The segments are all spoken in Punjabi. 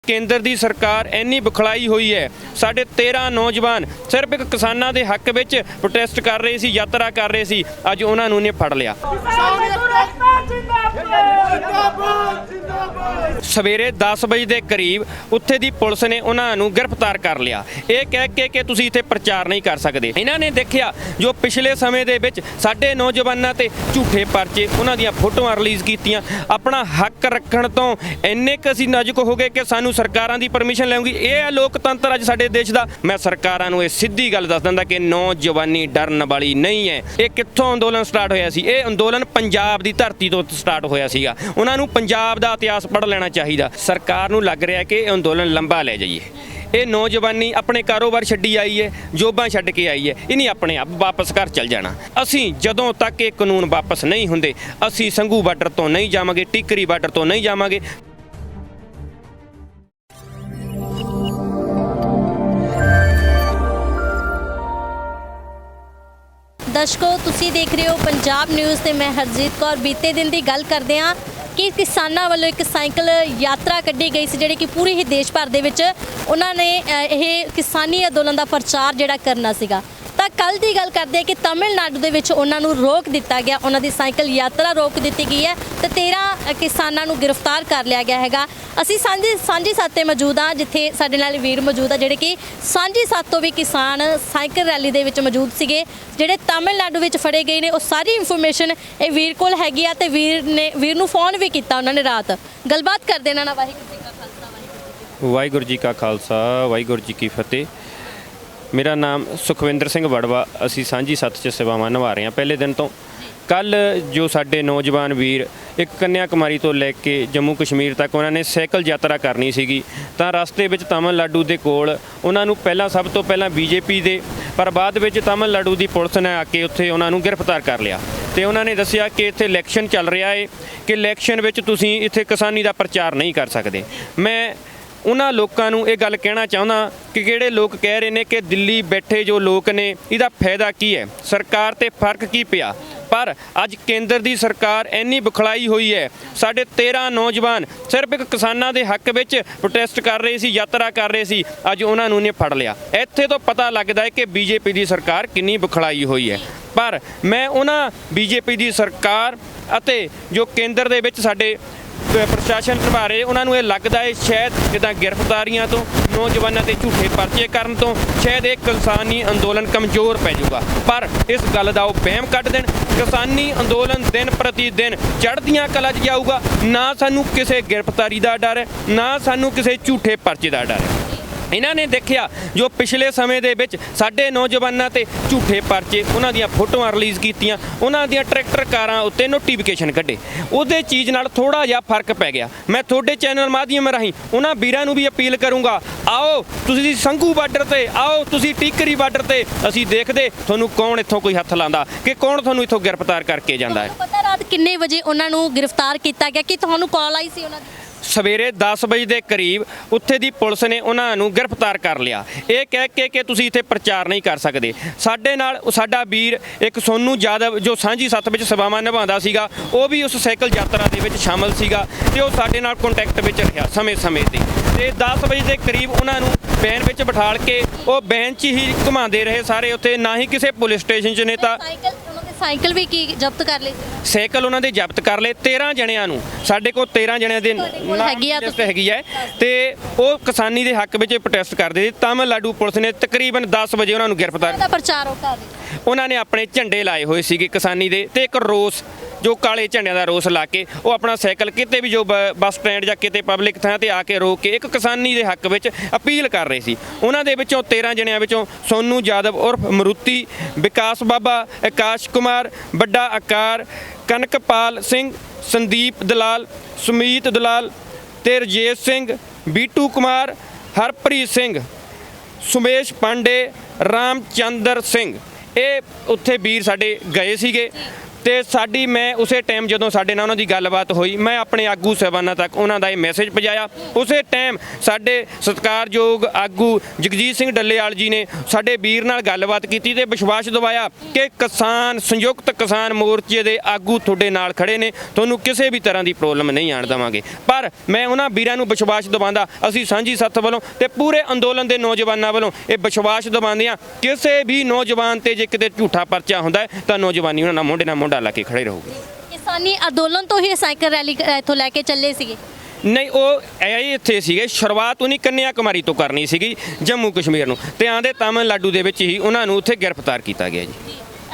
केंद्र की सरकार इन्नी बुखलाई हुई है। साढ़े 13 नौजवान सिर्फ एक किसानों के हक में प्रोटेस्ट कर रहे सी, यात्रा कर रहे सी, अज उन्होंने फड़ लिया। सवेरे 10 बजे के करीब उत्थे दी पुलिस ने उन्होंने गिरफ्तार कर लिया, ये कह के कि तुसीं इत्थे प्रचार नहीं कर सकते। इन्होंने देखिया जो पिछले समय दे विच साडे नौजवानों ते झूठे परचे, उन्हां दीयां फोटोआं रिलीज़ कीतियां, अपना हक रखण तो इन्ने क असीं नाजुक हो गए कि सानूं सरकारां दी परमिशन लैऊंगी। ये है लोकतंत्र अज साडे देश दा। मैं सरकारां नूं ये सिद्धी गल दस दिंदा कि नौजवानी डरन वाली नहीं है। ये कित्थों अंदोलन स्टार्ट होया सी? ये अंदोलन पंजाब दी धरती तो स्टार्ट होया सीगा। उन्हां नूं पंजाब दा इतिहास पढ़ लेना चाहिए। सरकार नूं लग रहा है कि अंदोलन लंबा ले जाइए। ये नौजवानी अपने कारोबार छड्डी आई है, जोबां छड्ड के आई है, इन्हें अपने आप वापस घर चल जाना। असीं जदों तक ये कानून वापस नहीं हुंदे, असीं संघू बार्डर तो नहीं जावांगे, टिकरी बार्डर तो नहीं जावांगे। दर्शकों, तुसीं देख रहे हो पंजाब न्यूज़ ते मैं हरजीत कौर। बीते दिन की गल करते हैं कि किसानों वालों एक साइकिल यात्रा कढ़ी गई सी, जिहड़ी कि पूरे ही देश भर दे विच उन्हां ने यह किसानी अंदोलन का प्रचार जिहड़ा करना सीगा। ਤਾਂ ਕੱਲ ਦੀ ਗੱਲ ਕਰਦੇ ਹਾਂ कि तमिलनाडु ਦੇ ਵਿੱਚ ਉਹਨਾਂ ਨੂੰ ਰੋਕ ਦਿੱਤਾ ਗਿਆ, ਉਹਨਾਂ ਦੀ ਸਾਈਕਲ ਯਾਤਰਾ ਰੋਕ ਦਿੱਤੀ ਗਈ ਹੈ ਤੇ 13 ਕਿਸਾਨਾਂ ਨੂੰ ਗ੍ਰਿਫਤਾਰ ਕਰ ਲਿਆ ਗਿਆ ਹੈਗਾ। ਅਸੀਂ ਸਾਂਝੀ ਸਾਥ ਤੇ ਮੌਜੂਦ ਹਾਂ, ਜਿੱਥੇ ਸਾਡੇ ਨਾਲ ਵੀਰ ਮੌਜੂਦ ਆ ਜਿਹੜੇ ਕਿ ਸਾਂਝੀ ਸਾਥ ਤੋਂ ਵੀ ਕਿਸਾਨ ਸਾਈਕਲ ਰੈਲੀ ਦੇ ਵਿੱਚ ਮੌਜੂਦ ਸੀਗੇ, ਜਿਹੜੇ ਤमिलनाडु ਵਿੱਚ ਫੜੇ ਗਏ ਨੇ। ਉਹ ਸਾਰੀ ਇਨਫੋਰਮੇਸ਼ਨ ਇਹ ਵੀਰ ਕੋਲ ਹੈਗੀ ਆ ਤੇ ਵੀਰ ਨੂੰ ਫੋਨ ਵੀ ਕੀਤਾ ਉਹਨਾਂ ਨੇ ਰਾਤ। ਗੱਲਬਾਤ ਕਰਦੇ ਇਹਨਾਂ ਨਾਲ। ਵਾਹਿਗੁਰੂ ਜੀ ਕਾ ਖਾਲਸਾ, ਵਾਹਿਗੁਰੂ ਜੀ ਕੀ ਫਤਿਹ। मेरा नाम सुखविंदर सिंह वड़वा। असी सांझी सत्त च सेवावां निभा रहे हैं पहले दिन तो। कल जो साडे नौजवान वीर एक कन्याकुमारी तो लैके जम्मू कश्मीर तक उन्होंने साइकिल यात्रा करनी सीगी, तां रस्ते विच तमिलनाडु दे कोल उन्हां नूं पहलां सब तो पहलां बीजेपी दे, पर बाद विच तमिलनाडु दी पुलिस ने आके उत्थे उन्हां नूं गिरफ्तार कर लिया ते उन्हां ने दस्सिया कि इत्थे इलैक्शन चल रहा है, कि इलैक्शन विच तुसीं इत्थे किसानी दा प्रचार नहीं कर सकदे। मैं उन्हां लोकां नूं ये गल कहना चाहुंदा कि किहड़े लोग कह रहे हैं कि दिल्ली बैठे जो लोग ने इहदा फायदा की है, सरकार ते फर्क की पिया। पर अज केंद्र की सरकार इन्नी बुखलाई हुई है। साढ़े 13 नौजवान सिर्फ एक किसानों के हक में प्रोटेस्ट कर रहे सी, यात्रा कर रहे सी, अज उन्होंने फड़ लिया। इत्थे तो पता लगता है कि बीजेपी की सरकार कितनी बुखलाई हुई है। पर मैं उन्हां बीजेपी की सरकार अते जो केंद्र दे विच साडे प्रशासन निभा रहे, उन्होंने ये लगता है शायद इदा गिरफ्तारियां तो, नौजवानों के झूठे परचे करन तो शायद एक किसानी अंदोलन कमज़ोर पै जाऊगा। पर इस गल का वो वहम कट देन। किसानी अंदोलन दिन प्रति दिन चढ़दियां कला च जाऊगा। ना सानू किसी गिरफ्तारी का डर है, ना सानू किसी झूठे परचे का डर है। इन्होंने देखिया जो पिछले समय दे विच साडे नौजवानों ते झूठे परचे, उन्हां दीयां फोटोआं रिलीज़ कीतियां, उन्हां दीयां ट्रैक्टर कारां उत्ते नोटिफिकेशन कढे, उहदे चीज़ नाल थोड़ा जिहा फर्क पै गया। मैं तुहाडे चैनल माध्यम राहीं उन्हां वीरां नूं भी अपील करूँगा, आओ तुसीं संघू बार्डर ते, आओ तुसीं टिकरी बार्डर ते, असीं देखदे तुहानूं कौन इत्थों कोई हत्थ लांदा कि कौन तुहानूं इत्थों गिरफ्तार करके जांदा है। पता रात किन्ने वजे उन्हां नूं गिरफ्तार किया गया कि तुहानूं कॉल आई सी उन्हां दी? सवेरे 10 बजे के करीब उत्थे दी पुलिस ने उन्होंने गिरफ्तार कर लिया, ये कह के कि तुसीं इत्थे प्रचार नहीं कर सकते। साडे नाल साडा वीर एक सोनू यादव जो सांझी सत्त विच सेवावां निभांदा सीगा, वो भी उस साइकिल यात्रा दे विच शामिल सीगा ते वो साडे नाल कॉन्टैक्ट विच रहा समय समय ते 10 बजे के करीब उन्होंने वैन विच बिठाल के वो वैन च ही घुमाते रहे सारे उत्थे, ना ही किसी पुलिस स्टेशन च ने। तां साइकिल भी की जब्त कर ली, साइकिल उन्होंने जब्त कर ले 13 जणियां नूं। साडे कोल 13 जणियां दे हैगी है ते वो किसानी के हक में प्रोटेस्ट करते। तमिलनाडु पुलिस ने तकरीबन 10 बजे उन्होंने गिरफ्तार, प्रचार उन्होंने अपने झंडे लाए हुए सी किसानी दे ते एक रोस जो काले झंडिਆਂ का रोस ला के वो अपना साइकिल किते भी जो बस स्टैंड या किते पब्लिक थां ते आके रोक के एक किसानी के हक में अपील कर रहे सी। उन्हां दे विचों 13 जणियां विचों सोनू यादव उर्फ मरुती, विकास बाबा, आकाश कुमार, बड़ा आकार, कनकपाल सिंह, संदीप दलाल, सुमीत दलाल ते रजेश सिंह, बीटू कुमार, हरप्रीत सिंह, सुमेश पांडे, रामचंद्र सिंह, ये उत्थे वीर साडे गए सीगे। ਤੇ ਸਾਡੀ ਮੈਂ ਉਸੇ ਟਾਈਮ ਜਦੋਂ ਸਾਡੇ ਨਾਲ ਉਹਨਾਂ ਦੀ ਗੱਲਬਾਤ ਹੋਈ, ਮੈਂ ਆਪਣੇ ਆਗੂ ਸਾਹਿਬਾਨਾਂ ਤੱਕ ਉਹਨਾਂ ਦਾ ਇਹ ਮੈਸੇਜ ਪਹੁੰਚਾਇਆ। ਉਸੇ ਟਾਈਮ ਸਾਡੇ ਸਤਿਕਾਰਯੋਗ ਆਗੂ ਜਗਜੀਤ ਸਿੰਘ ਡੱਲੇਵਾਲ ਜੀ ਨੇ ਸਾਡੇ ਵੀਰ ਨਾਲ ਗੱਲਬਾਤ ਕੀਤੀ ਤੇ ਵਿਸ਼ਵਾਸ ਦਿਵਾਇਆ ਕਿ ਕਿਸਾਨ ਸੰਯੁਕਤ ਕਿਸਾਨ ਮੋਰਚੇ ਦੇ ਆਗੂ ਤੁਹਾਡੇ ਨਾਲ ਖੜੇ ਨੇ, ਤੁਹਾਨੂੰ ਕਿਸੇ ਵੀ ਤਰ੍ਹਾਂ ਦੀ ਪ੍ਰੋਬਲਮ ਨਹੀਂ ਆਣ ਦੇਵਾਂਗੇ। ਪਰ ਮੈਂ ਉਹਨਾਂ ਵੀਰਾਂ ਨੂੰ ਵਿਸ਼ਵਾਸ ਦਿਵਾਉਂਦਾ, ਅਸੀਂ ਸਾਂਝੀ ਸੱਥ ਵੱਲੋਂ ਤੇ ਪੂਰੇ ਅੰਦੋਲਨ ਦੇ ਨੌਜਵਾਨਾਂ ਵੱਲੋਂ ਇਹ ਵਿਸ਼ਵਾਸ ਦਿਵਾਉਂਦੇ ਹਾਂ, ਕਿਸੇ ਵੀ ਨੌਜਵਾਨ ਤੇ ਜੇ ਕਿਤੇ ਝੂਠਾ ਪਰਚਾ ਹੁੰਦਾ ਹੈ ਤਾਂ ਨੌਜਵਾਨੀ ਉਹਨਾਂ ਨਾਲ ਮੋਢਾ ਲਾ ਕੇ ਖੜੇ ਰਹੂਗੀ। ਕਿਸਾਨੀ ਅੰਦੋਲਨ ਤੋਂ ਹੀ ਸਾਈਕਲ ਰੈਲੀ ਇੱਥੋਂ ਲੈ ਕੇ ਚੱਲੇ ਸੀਗੇ? ਨਹੀਂ, ਉਹ ਇਹ ਇੱਥੇ ਸੀਗੇ, ਸ਼ੁਰੂਆਤ ਉਹਨੀ ਕੰਨਿਆ ਕੁਮਾਰੀ ਤੋਂ ਕਰਨੀ ਸੀਗੀ ਜੰਮੂ ਕਸ਼ਮੀਰ ਨੂੰ, ਤੇ ਆਂਦੇ ਤਾਮਿਲਨਾਡੂ ਦੇ ਵਿੱਚ ਹੀ ਉਹਨਾਂ ਨੂੰ ਉੱਥੇ ਗ੍ਰਿਫਤਾਰ ਕੀਤਾ ਗਿਆ ਜੀ।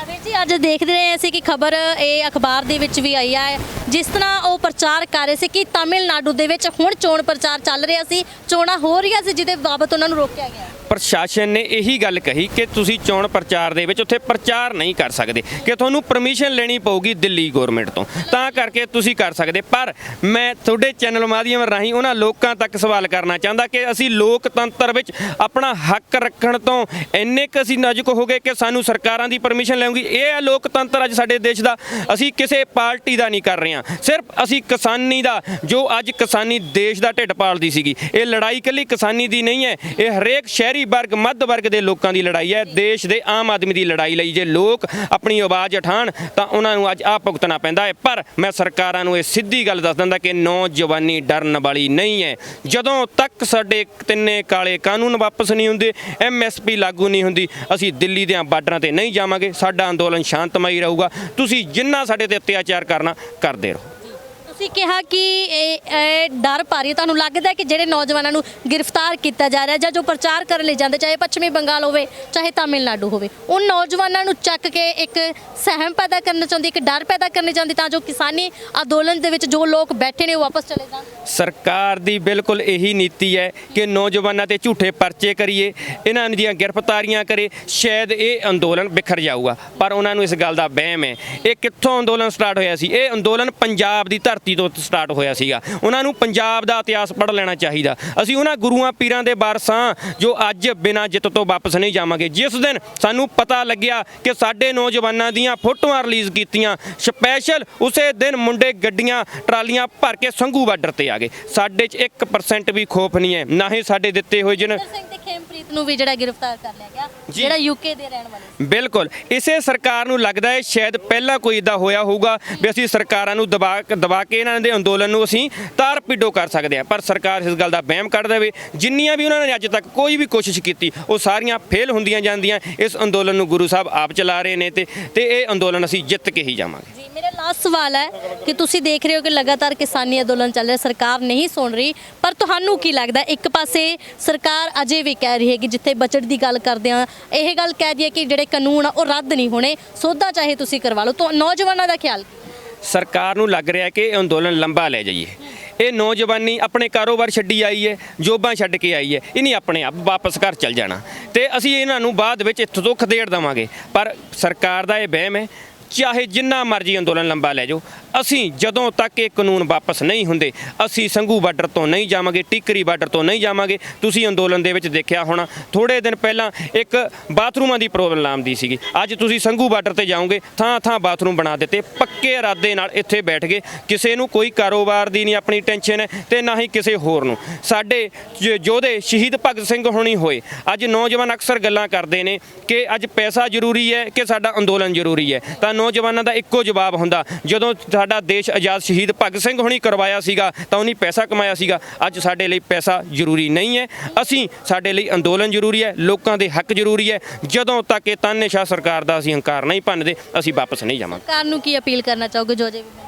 ਵੀਰ ਜੀ, ਅੱਜ ਦੇਖਦੇ ਰਹੇ ਅਸੀਂ ਕਿ ਖਬਰ ਇਹ ਅਖਬਾਰ ਦੇ ਵਿੱਚ ਵੀ ਆਈ ਹੈ, ਜਿਸ ਤਰ੍ਹਾਂ ਉਹ ਪ੍ਰਚਾਰ ਕਰ ਰਹੇ ਸੀ ਕਿ ਤਾਮਿਲਨਾਡੂ ਦੇ ਵਿੱਚ ਹੁਣ ਚੋਣ ਪ੍ਰਚਾਰ ਚੱਲ ਰਿਹਾ ਸੀ, ਚੋਣਾਂ ਹੋ ਰਹੀਆਂ ਸੀ, ਜਿਹਦੇ ਬਾਬਤ ਉਹਨਾਂ ਨੂੰ ਰੋਕਿਆ ਗਿਆ। ਪ੍ਰਸ਼ਾਸਨ ਨੇ ਇਹੀ ਗੱਲ ਕਹੀ ਕਿ ਤੁਸੀਂ ਚੋਣ ਪ੍ਰਚਾਰ ਦੇ ਵਿੱਚ ਉੱਥੇ ਪ੍ਰਚਾਰ ਨਹੀਂ ਕਰ ਸਕਦੇ, ਕਿ ਤੁਹਾਨੂੰ ਪਰਮਿਸ਼ਨ ਲੈਣੀ ਪਊਗੀ ਦਿੱਲੀ ਗਵਰਨਮੈਂਟ ਤੋਂ, ਤਾਂ ਕਰਕੇ ਤੁਸੀਂ ਕਰ ਸਕਦੇ। ਪਰ ਮੈਂ ਤੁਹਾਡੇ ਚੈਨਲ ਮਾਧਿਅਮ ਰਾਹੀਂ ਉਹਨਾਂ ਲੋਕਾਂ ਤੱਕ ਸਵਾਲ ਕਰਨਾ ਚਾਹੁੰਦਾ ਕਿ ਅਸੀਂ ਲੋਕਤੰਤਰ ਵਿੱਚ ਆਪਣਾ ਹੱਕ ਰੱਖਣ ਤੋਂ ਇੰਨੇ ਕੁ ਅਸੀਂ ਨਾਜ਼ੁਕ ਹੋ ਗਏ ਕਿ ਸਾਨੂੰ ਸਰਕਾਰਾਂ ਦੀ ਪਰਮਿਸ਼ਨ ਲੈਣੀ। ਇਹ ਹੈ ਲੋਕਤੰਤਰ ਅੱਜ ਸਾਡੇ ਦੇਸ਼ ਦਾ। ਅਸੀਂ ਕਿਸੇ ਪਾਰਟੀ ਦਾ ਨਹੀਂ ਕਰ ਰਹੇ ਹਾਂ, ਸਿਰਫ ਅਸੀਂ ਕਿਸਾਨੀ ਦਾ, ਜੋ ਅੱਜ ਕਿਸਾਨੀ ਦੇਸ਼ ਦਾ ਢਿੱਡ ਪਾਲਦੀ ਸੀਗੀ। ਇਹ ਲੜਾਈ ਇਕੱਲੀ ਕਿਸਾਨੀ ਦੀ ਨਹੀਂ ਹੈ, ਇਹ ਹਰੇਕ ਸ਼ਹਿਰੀ ਵਰਗ ਮੱਧ ਵਰਗ ਦੇ ਲੋਕਾਂ ਦੀ ਲੜਾਈ ਹੈ, ਦੇਸ਼ ਦੇ ਆਮ ਆਦਮੀ ਦੀ ਲੜਾਈ ਲਈ। ਜੇ ਲੋਕ ਆਪਣੀ ਆਵਾਜ਼ ਉਠਾਉਣ ਤਾਂ ਉਹਨਾਂ ਨੂੰ ਅੱਜ ਆਹ ਭੁਗਤਣਾ ਪੈਂਦਾ ਹੈ। ਪਰ ਮੈਂ ਸਰਕਾਰਾਂ ਨੂੰ ਇਹ ਸਿੱਧੀ ਗੱਲ ਦੱਸ ਦਿੰਦਾ ਕਿ ਨੌਜਵਾਨੀ ਡਰਨ ਵਾਲੀ ਨਹੀਂ ਹੈ। ਜਦੋਂ ਤੱਕ ਸਾਡੇ ਤਿੰਨੇ ਕਾਲੇ ਕਾਨੂੰਨ ਵਾਪਸ ਨਹੀਂ ਹੁੰਦੇ, MSP ਲਾਗੂ ਨਹੀਂ ਹੁੰਦੀ, ਅਸੀਂ ਦਿੱਲੀ ਦੇ ਬਾਰਡਰਾਂ ਤੇ ਨਹੀਂ ਜਾਵਾਂਗੇ। ਸਾਡਾ ਅੰਦੋਲਨ ਸ਼ਾਂਤਮਈ ਰਹੂਗਾ। ਤੁਸੀਂ ਜਿੰਨਾ ਸਾਡੇ ਤੇ ਅਤਿਆਚਾਰ ਕਰਨਾ ਕਰਦੇ ਰਹੋ। ਤੁਸੀਂ ਕਿਹਾ ਕਿ ਇਹ ਡਰ ਪਾ ਰਹੀ ਹੈ, ਤੁਹਾਨੂੰ ਲੱਗਦਾ ਹੈ ਕਿ ਜਿਹੜੇ ਨੌਜਵਾਨਾਂ ਨੂੰ ਗ੍ਰਿਫਤਾਰ ਕੀਤਾ ਜਾ ਰਿਹਾ ਜਾਂ ਜੋ ਪ੍ਰਚਾਰ ਕਰਨ ਲਈ ਜਾਂਦੇ, ਚਾਹੇ ਪੱਛਮੀ ਬੰਗਾਲ ਹੋਵੇ ਚਾਹੇ ਤਾਮਿਲਨਾਡੂ ਹੋਵੇ, ਉਹ ਨੌਜਵਾਨਾਂ ਨੂੰ ਚੱਕ ਕੇ ਇੱਕ ਸਹਿਮ ਪੈਦਾ ਕਰਨਾ ਚਾਹੁੰਦੀ, ਇੱਕ ਡਰ ਪੈਦਾ ਕਰਨੀ ਚਾਹੁੰਦੀ, ਤਾਂ ਜੋ ਕਿਸਾਨੀ ਅੰਦੋਲਨ ਦੇ ਵਿੱਚ ਜੋ ਲੋਕ ਬੈਠੇ ਨੇ ਉਹ ਵਾਪਸ ਚਲੇ ਜਾਣ? ਸਰਕਾਰ ਦੀ ਬਿਲਕੁਲ ਇਹੀ ਨੀਤੀ ਹੈ ਕਿ ਨੌਜਵਾਨਾਂ ਤੇ ਝੂਠੇ ਪਰਚੇ ਕਰੀਏ, ਇਹਨਾਂ ਦੀਆਂ ਗ੍ਰਿਫਤਾਰੀਆਂ ਕਰੇ, ਸ਼ਾਇਦ ਇਹ ਅੰਦੋਲਨ ਬਿਖਰ ਜਾਊਗਾ। ਪਰ ਉਹਨਾਂ ਨੂੰ ਇਸ ਗੱਲ ਦਾ ਵਹਿਮ ਹੈ। ਇਹ ਕਿੱਥੋਂ ਅੰਦੋਲਨ ਸਟਾਰਟ ਹੋਇਆ ਸੀ? ਇਹ ਅੰਦੋਲਨ ਪੰਜਾਬ ਦੀ ਧਰਤੀ ਤੋਂ ਸਟਾਰਟ ਹੋਇਆ ਸੀਗਾ। ਉਹਨਾਂ ਨੂੰ ਪੰਜਾਬ ਦਾ ਇਤਿਹਾਸ ਪੜ੍ਹ ਲੈਣਾ ਚਾਹੀਦਾ। ਅਸੀਂ ਉਹਨਾਂ ਗੁਰੂਆਂ ਪੀਰਾਂ ਦੇ ਵਾਰਸ ਹਾਂ ਜੋ ਅੱਜ ਬਿਨਾਂ ਜਿੱਤ ਤੋਂ ਵਾਪਸ ਨਹੀਂ ਜਾਵਾਂਗੇ। ਜਿਸ ਦਿਨ ਸਾਨੂੰ ਪਤਾ ਲੱਗਿਆ ਕਿ ਸਾਡੇ ਨੌਜਵਾਨਾਂ ਦੀਆਂ ਫੋਟੋਆਂ ਰਿਲੀਜ਼ ਕੀਤੀਆਂ ਸਪੈਸ਼ਲ, ਉਸੇ ਦਿਨ ਮੁੰਡੇ ਗੱਡੀਆਂ ਟਰਾਲੀਆਂ ਭਰ ਕੇ ਸੰਘੂ ਬਾਰਡਰ ਤੇ ਆ ਗਏ। ਸਾਡੇ 'ਚ 1% ਵੀ ਖੋਫ ਨਹੀਂ ਹੈ, ਨਾ ਹੀ ਸਾਡੇ ਦਿੱਤੇ ਹੋਏ ਜਿਨ ਸਿੰਘ ਤੇ ਖੇਮਪ੍ਰੀਤ ਨੂੰ ਵੀ ਜਿਹੜਾ ਗ੍ਰਿਫਤਾਰ ਕਰ ਲਿਆ ਗਿਆ, ਜਿਹੜਾ UK ਦੇ ਰਹਿਣ ਵਾਲੇ। ਬਿਲਕੁਲ ਇਸੇ ਸਰਕਾਰ ਨੂੰ ਲੱਗਦਾ ਹੈ ਸ਼ਾਇਦ ਪਹਿਲਾਂ ਕੋਈ ਇਦਾਂ ਹੋਇਆ ਹੋਊਗਾ ਵੀ ਅਸੀਂ ਸਰਕਾਰਾਂ ਨੂੰ ਦਬਾ ਕੇ ਇਹਨਾਂ ਦੇ ਅੰਦੋਲਨ ਨੂੰ ਅਸੀਂ ਤਾਰ ਪਿੱਡੋ ਕਰ ਸਕਦੇ ਹਾਂ। ਪਰ ਸਰਕਾਰ ਇਸ ਗੱਲ ਦਾ ਵਹਿਮ ਕੱਢ ਦੇਵੇ। ਜਿੰਨੀਆਂ ਵੀ ਉਹਨਾਂ ਨੇ ਅੱਜ ਤੱਕ ਕੋਈ ਵੀ ਕੋਸ਼ਿਸ਼ ਕੀਤੀ ਉਹ ਸਾਰੀਆਂ ਫੇਲ ਹੁੰਦੀਆਂ ਜਾਂਦੀਆਂ। ਇਸ ਅੰਦੋਲਨ ਨੂੰ ਗੁਰੂ ਸਾਹਿਬ ਆਪ ਚਲਾ ਰਹੇ ਨੇ ਤੇ ਇਹ ਅੰਦੋਲਨ ਅਸੀਂ ਜਿੱਤ ਕੇ ਹੀ ਜਾਵਾਂਗੇ। ਜੀ, ਮੇਰਾ ਲਾਸਟ ਸਵਾਲ ਹੈ ਕਿ ਤੁਸੀਂ ਦੇਖ ਰਹੇ ਹੋ ਕਿ ਲਗਾਤਾਰ ਕਿਸਾਨੀ ਅੰਦੋਲਨ ਚੱਲ ਰਿਹਾ, ਸਰਕਾਰ ਨਹੀਂ ਸੁਣ ਰਹੀ, ਪਰ ਤੁਹਾਨੂੰ ਕੀ ਲੱਗਦਾ? ਇੱਕ ਪਾਸੇ ਸਰਕਾਰ ਅਜੇ ਵੀ ਕਹਿ ਰਹੀ ਹੈ ਕਿ ਜਿੱਥੇ ਬਜਟ ਦੀ ਗੱਲ ਕਰਦੇ ਆ, ਇਹ ਗੱਲ ਕਹਿ ਦਈਏ ਕਿ ਜਿਹੜੇ ਕਾਨੂੰਨ ਆ ਉਹ ਰੱਦ ਨਹੀਂ ਹੋਣੇ, ਸੋਧਾ ਚਾਹੇ ਤੁਸੀਂ ਕਰਵਾ ਲਓ, ਤਾਂ ਨੌਜਵਾਨਾਂ ਦਾ ਖਿਆਲ? ਸਰਕਾਰ ਨੂੰ ਲੱਗ ਰਿਹਾ ਕਿ ਇਹ ਅੰਦੋਲਨ ਲੰਬਾ ਲੈ ਜਾਈਏ। ਇਹ ਨੌਜਵਾਨੀ ਆਪਣੇ ਕਾਰੋਬਾਰ ਛੱਡੀ ਆਈ ਹੈ, ਜੋਬਾਂ ਛੱਡ ਕੇ ਆਈ ਹੈ, ਇਹਨੇ ਆਪਣੇ ਆਪ ਵਾਪਸ ਘਰ ਚੱਲ ਜਾਣਾ ਤੇ ਅਸੀਂ ਇਹਨਾਂ ਨੂੰ ਬਾਅਦ ਵਿੱਚ ਇੱਥੋਂ ਤੋਂ ਖਦੇੜ ਦੇਵਾਂਗੇ। ਪਰ ਸਰਕਾਰ ਦਾ ਇਹ ਵਹਿਮ ਹੈ, ਚਾਹੇ ਜਿੰਨਾ ਮਰਜ਼ੀ ਅੰਦੋਲਨ ਲੰਬਾ ਲੈ ਜਾਓ, ਅਸੀਂ ਜਦੋਂ ਤੱਕ ਇਹ ਕਾਨੂੰਨ ਵਾਪਸ ਨਹੀਂ ਹੁੰਦੇ ਅਸੀਂ ਸੰਘੂ ਬਾਰਡਰ ਤੋਂ ਨਹੀਂ ਜਾਵਾਂਗੇ, ਟਿੱਕਰੀ ਬਾਰਡਰ ਤੋਂ ਨਹੀਂ ਜਾਵਾਂਗੇ। ਤੁਸੀਂ ਅੰਦੋਲਨ ਦੇ ਵਿੱਚ ਦੇਖਿਆ ਹੋਣਾ, ਥੋੜੇ ਦਿਨ ਪਹਿਲਾਂ ਇੱਕ ਬਾਥਰੂਮਾਂ ਦੀ ਪ੍ਰੋਬਲਮ ਆਉਂਦੀ ਸੀਗੀ, ਅੱਜ ਤੁਸੀਂ ਸੰਘੂ ਬਾਰਡਰ ਤੇ ਜਾਓਗੇ, ਥਾਂ ਥਾਂ ਬਾਥਰੂਮ ਬਣਾ ਦਿੱਤੇ। ਪੱਕੇ ਇਰਾਦੇ ਨਾਲ ਇੱਥੇ ਬੈਠ ਗਏ। ਕਿਸੇ ਨੂੰ ਕੋਈ ਕਾਰੋਬਾਰ ਦੀ ਨਹੀਂ ਆਪਣੀ ਟੈਨਸ਼ਨ ਹੈ ਤੇ ਨਾ ਹੀ ਕਿਸੇ ਹੋਰ ਨੂੰ। ਸਾਡੇ ਯੋਧੇ ਸ਼ਹੀਦ ਭਗਤ ਸਿੰਘ ਹੋਣੀ ਹੋਏ, ਅੱਜ ਨੌਜਵਾਨ ਅਕਸਰ ਗੱਲਾਂ ਕਰਦੇ ਨੇ ਕਿ ਅੱਜ ਪੈਸਾ ਜ਼ਰੂਰੀ ਹੈ ਕਿ ਸਾਡਾ ਅੰਦੋਲਨ ਜ਼ਰੂਰੀ ਹੈ, ਤਾਂ ਨੌਜਵਾਨਾਂ ਦਾ ਇੱਕੋ ਜਵਾਬ ਹੁੰਦਾ, ਜਦੋਂ ਸਾਡਾ ਦੇਸ਼ ਆਜ਼ਾਦ ਸ਼ਹੀਦ ਭਗਤ ਸਿੰਘ ਹੋਣੀ ਕਰਵਾਇਆ ਸੀਗਾ ਤਾਂ ਉਹਨੇ ਪੈਸਾ ਕਮਾਇਆ ਸੀਗਾ। ਅੱਜ ਸਾਡੇ ਲਈ ਪੈਸਾ ਜ਼ਰੂਰੀ ਨਹੀਂ ਹੈ, ਸਾਡੇ ਲਈ ਅੰਦੋਲਨ ਜ਼ਰੂਰੀ ਹੈ, ਲੋਕਾਂ ਦੇ ਹੱਕ ਜ਼ਰੂਰੀ ਹੈ। ਜਦੋਂ ਤੱਕ ਇਹ ਤਾਨੇਸ਼ਾਹ ਸਰਕਾਰ ਦਾ ਅਸੀਂ ਹੰਕਾਰ ਨਹੀਂ ਭੰਨਦੇ ਅਸੀਂ ਵਾਪਸ ਨਹੀਂ ਜਾਵਾਂਗੇ। ਸਰਕਾਰ ਨੂੰ ਕੀ ਅਪੀਲ ਕਰਨਾ ਚਾਹੋਗੇ? ਜੋ ਜੇ ਵੀ ਮਿਲਦਾ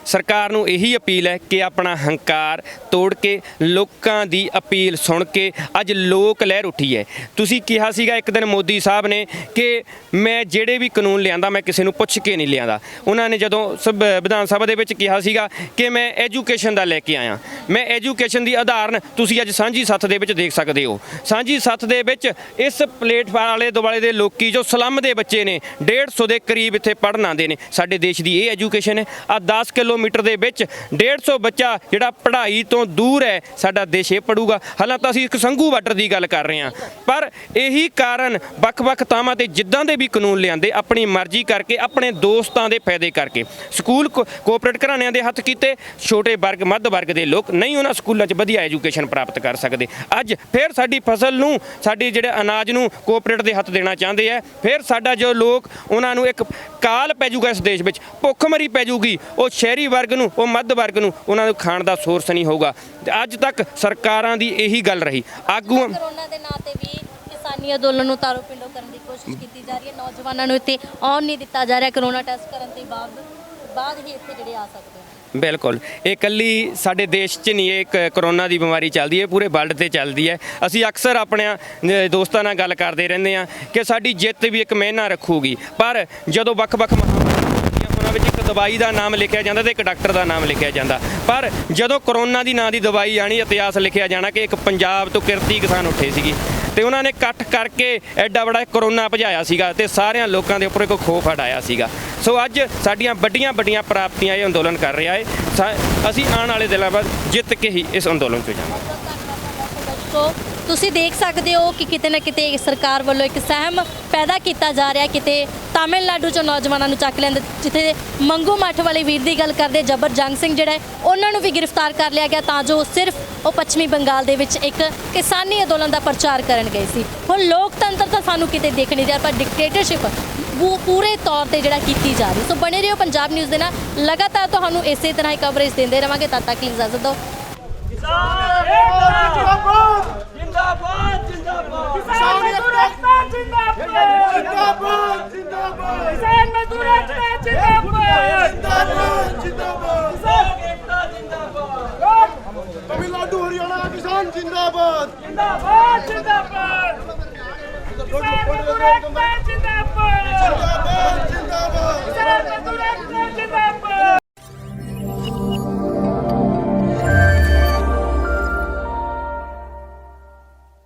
ਸਰਕਾਰ ਨੂੰ ਇਹੀ ਅਪੀਲ ਹੈ ਕਿ ਆਪਣਾ ਹੰਕਾਰ ਤੋੜ ਕੇ, ਲੋਕਾਂ ਦੀ ਅਪੀਲ ਸੁਣ ਕੇ ਅੱਜ ਲੋਕ ਲਹਿਰ ਉੱਠੀ ਹੈ। ਤੁਸੀਂ ਕਿਹਾ ਸੀਗਾ ਇੱਕ ਦਿਨ ਮੋਦੀ ਸਾਹਿਬ ਨੇ ਕਿ ਮੈਂ ਜਿਹੜੇ ਵੀ ਕਾਨੂੰਨ ਲਿਆਂਦਾ ਮੈਂ ਕਿਸੇ ਨੂੰ ਪੁੱਛ ਕੇ ਨਹੀਂ ਲਿਆਂਦਾ। ਉਹਨਾਂ ਨੇ ਜਦੋਂ ਵਿਧਾਨ ਸਭਾ ਦੇ ਵਿੱਚ ਕਿਹਾ ਸੀਗਾ ਕਿ ਮੈਂ ਐਜੂਕੇਸ਼ਨ ਦਾ ਲੈ ਕੇ ਆਇਆ। ਮੈਂ ਐਜੂਕੇਸ਼ਨ ਦੀ ਉਦਾਹਰਨ ਤੁਸੀਂ ਅੱਜ ਸਾਂਝੀ ਸੱਥ ਦੇ ਵਿੱਚ ਦੇਖ ਸਕਦੇ ਹੋ। ਸਾਂਝੀ ਸੱਥ ਦੇ ਵਿੱਚ ਇਸ ਪਲੇਟਫਾਰਮ ਆਲੇ ਦੁਆਲੇ ਦੇ ਲੋਕੀ ਜੋ ਸਲਮ ਦੇ ਬੱਚੇ ਨੇ 150 ਦੇ ਕਰੀਬ ਇੱਥੇ ਪੜ੍ਹਨ ਆਉਂਦੇ ਨੇ। ਸਾਡੇ ਦੇਸ਼ ਦੀ ਇਹ ਐਜੂਕੇਸ਼ਨ ਹੈ। ਆ 10 ਕਿਲੋ ਕਿਲੋਮੀਟਰ ਦੇ ਵਿੱਚ 150 ਬੱਚਾ ਜਿਹੜਾ ਪੜ੍ਹਾਈ ਤੋਂ ਦੂਰ ਹੈ ਸਾਡਾ ਦੇਸ਼ ਇਹ ਪੜੂਗਾ। ਹਾਲਾਂ ਤਾਂ ਅਸੀਂ ਇੱਕ ਸੰਘੂ ਬਾਰਡਰ ਦੀ ਗੱਲ ਕਰ ਰਹੇ ਹਾਂ, ਪਰ ਇਹੀ ਕਾਰਨ ਵੱਖ-ਵੱਖ ਥਾਵਾਂ ਤੇ ਜਿੱਦਾਂ ਦੇ ਵੀ ਕਾਨੂੰਨ ਲਿਆਂਦੇ ਆਪਣੀ ਮਰਜ਼ੀ ਕਰਕੇ, ਆਪਣੇ ਦੋਸਤਾਂ ਦੇ ਫਾਇਦੇ ਕਰਕੇ ਸਕੂਲ ਕੋਆਪਰੇਟ ਘਰਾਣਿਆਂ ਦੇ ਹੱਥ ਕੀਤੇ, ਛੋਟੇ ਵਰਗ ਮੱਧ ਵਰਗ ਦੇ ਲੋਕ ਨਹੀਂ ਉਹਨਾਂ ਸਕੂਲਾਂ 'ਚ ਵਧੀਆ ਐਜੂਕੇਸ਼ਨ ਪ੍ਰਾਪਤ ਕਰ ਸਕਦੇ। ਅੱਜ ਫਿਰ ਸਾਡੀ ਫਸਲ ਨੂੰ, ਸਾਡੀ ਜਿਹੜੇ ਅਨਾਜ ਨੂੰ ਕੋਆਪਰੇਟ ਦੇ ਹੱਥ ਦੇਣਾ ਚਾਹੁੰਦੇ ਆ। ਫਿਰ ਸਾਡਾ ਜੋ ਲੋਕ ਉਹਨਾਂ ਨੂੰ ਇੱਕ ਕਾਲ ਪੈ ਜਾਊਗਾ, ਇਸ ਦੇਸ਼ ਵਿੱਚ ਭੁੱਖਮਰੀ ਪੈ ਜਾਊਗੀ। ਉਹ ਸ਼ਹਿਰੀ ਵਰਗ ਨੂੰ, ਉਹ ਮੱਧ ਵਰਗ ਨੂੰ ਉਹਨਾਂ ਨੂੰ ਖਾਣ ਦਾ ਸੋਰਸ ਨਹੀਂ ਹੋਊਗਾ। ਤੇ ਅੱਜ ਤੱਕ ਸਰਕਾਰਾਂ ਦੀ ਇਹੀ ਗੱਲ ਰਹੀ। ਆਗੂ ਕਰੋਨਾ ਦੇ ਨਾਂ ਤੇ ਵੀ ਕਿਸਾਨੀ ਅੰਦੋਲਨ ਨੂੰ ਤਾਰੋ ਪਿੰਡੋ ਕਰਨ ਦੀ ਕੋਸ਼ਿਸ਼ ਕੀਤੀ ਜਾ ਰਹੀ ਹੈ। ਨੌਜਵਾਨਾਂ ਨੂੰ ਇੱਥੇ ਆਉਣ ਨਹੀਂ ਦਿੱਤਾ ਜਾ ਰਿਹਾ। ਕਰੋਨਾ ਟੈਸਟ ਕਰਨ ਦੇ ਬਾਅਦ ਹੀ ਇੱਥੇ ਜਿਹੜੇ ਆ ਸਕਦੇ ਨੇ। ਬਿਲਕੁਲ, ਇਹ ਇਕੱਲੀ ਸਾਡੇ ਦੇਸ਼ 'ਚ ਨਹੀਂ, ਇਹ ਕਰੋਨਾ ਦੀ ਬਿਮਾਰੀ ਚੱਲਦੀ ਹੈ, ਪੂਰੇ ਵਰਲਡ ਤੇ ਚੱਲਦੀ ਹੈ। ਅਸੀਂ ਅਕਸਰ ਆਪਣੇ ਦੋਸਤਾਂ ਨਾਲ ਗੱਲ ਕਰਦੇ ਰਹਿੰਦੇ ਹਾਂ ਕਿ ਸਾਡੀ ਜਿੱਤ ਵੀ ਇੱਕ ਮਹੀਨਾ ਰੱਖੂਗੀ, ਪਰ ਜਦੋਂ ਵੱਖ-ਵੱਖ ਉਹਨਾਂ ਵਿੱਚ ਇੱਕ ਦਵਾਈ ਦਾ ਨਾਮ ਲਿਖਿਆ ਜਾਂਦਾ ਤੇ ਇੱਕ ਡਾਕਟਰ ਦਾ ਨਾਮ ਲਿਖਿਆ ਜਾਂਦਾ, ਪਰ ਜਦੋਂ ਕਰੋਨਾ ਦੀ ਨਾਂ ਦੀ ਦਵਾਈ ਆਣੀ, ਇਤਿਹਾਸ ਲਿਖਿਆ ਜਾਣਾ ਕਿ ਇੱਕ ਪੰਜਾਬ ਤੋਂ ਕਿਰਤੀ ਕਿਸਾਨ ਉੱਠੇ ਸੀਗੇ ਤੇ ਉਹਨਾਂ ਨੇ ਇਕੱਠ ਕਰਕੇ ਐਡਾ ਬੜਾ ਕਰੋਨਾ ਭਜਾਇਆ ਸੀਗਾ ਤੇ ਸਾਰਿਆਂ ਲੋਕਾਂ ਦੇ ਉੱਪਰ ਇੱਕ ਖੋਫ ਹਟਾਇਆ ਸੀਗਾ। ਸੋ ਅੱਜ ਸਾਡੀਆਂ ਵੱਡੀਆਂ ਪ੍ਰਾਪਤੀਆਂ ਇਹ ਅੰਦੋਲਨ ਕਰ ਰਿਹਾ ਹੈ। ਅਸੀਂ ਆਉਣ ਵਾਲੇ ਦਿਨਾਂ ਬਾਅਦ ਜਿੱਤ ਕੇ ਹੀ ਇਸ ਅੰਦੋਲਨ 'ਚ ਜਾਵਾਂਗੇ। ਤੁਸੀਂ ਦੇਖ ਸਕਦੇ ਹੋ ਕਿ ਕਿਤੇ ਨਾ ਕਿਤੇ ਸਰਕਾਰ ਵੱਲੋਂ ਇੱਕ ਸਹਿਮ ਪੈਦਾ ਕੀਤਾ ਜਾ ਰਿਹਾ। ਕਿਤੇ ਤਾਮਿਲਨਾਡੂ ਚੋਂ ਨੌਜਵਾਨਾਂ ਨੂੰ ਚੱਕ ਲੈਂਦੇ, ਜਿੱਥੇ ਮੰਗੂ ਮੱਠ ਵਾਲੇ ਵੀਰ ਦੀ ਗੱਲ ਕਰਦੇ, ਜਬਰ ਜੰਗ ਸਿੰਘ ਜਿਹੜਾ ਹੈ ਉਹਨਾਂ ਨੂੰ ਵੀ ਗ੍ਰਿਫਤਾਰ ਕਰ ਲਿਆ ਗਿਆ ਤਾਂ ਜੋ ਸਿਰਫ ਉਹ ਪੱਛਮੀ ਬੰਗਾਲ ਦੇ ਵਿੱਚ ਇੱਕ ਕਿਸਾਨੀ ਅੰਦੋਲਨ ਦਾ ਪ੍ਰਚਾਰ ਕਰਨ ਗਏ ਸੀ। ਹੁਣ ਲੋਕਤੰਤਰ ਤਾਂ ਸਾਨੂੰ ਕਿਤੇ ਦਿਖ ਨਹੀਂ ਰਿਹਾ, ਪਰ ਡਿਕਟੇਟਰਸ਼ਿਪ ਪੂਰੇ ਤੌਰ ਤੇ ਜਿਹੜਾ ਕੀਤੀ ਜਾ ਰਹੀ। ਸੋ ਬਣੇ ਰਹੋ ਪੰਜਾਬ ਨਿਊਜ਼ ਦੇ ਨਾਲ, ਲਗਾਤਾਰ ਤੁਹਾਨੂੰ ਇਸੇ ਤਰ੍ਹਾਂ ਹੀ ਕਵਰੇਜ ਦਿੰਦੇ ਰਵਾਂਗੇ। ਤਦ ਤੱਕ ਲਈ ਇਜਾਜ਼ਤ ਦਿਓ। जिंदाबाद जिंदाबाद किसान मजदूर एकता जिंदाबाद जिंदाबाद जिंदाबाद किसान मजदूर एकता जिंदाबाद जिंदाबाद जिंदाबाद किसान एकता जिंदाबाद तमिलनाडु हरियाणा किसान जिंदाबाद जिंदाबाद जिंदाबाद किसान मजदूर एकता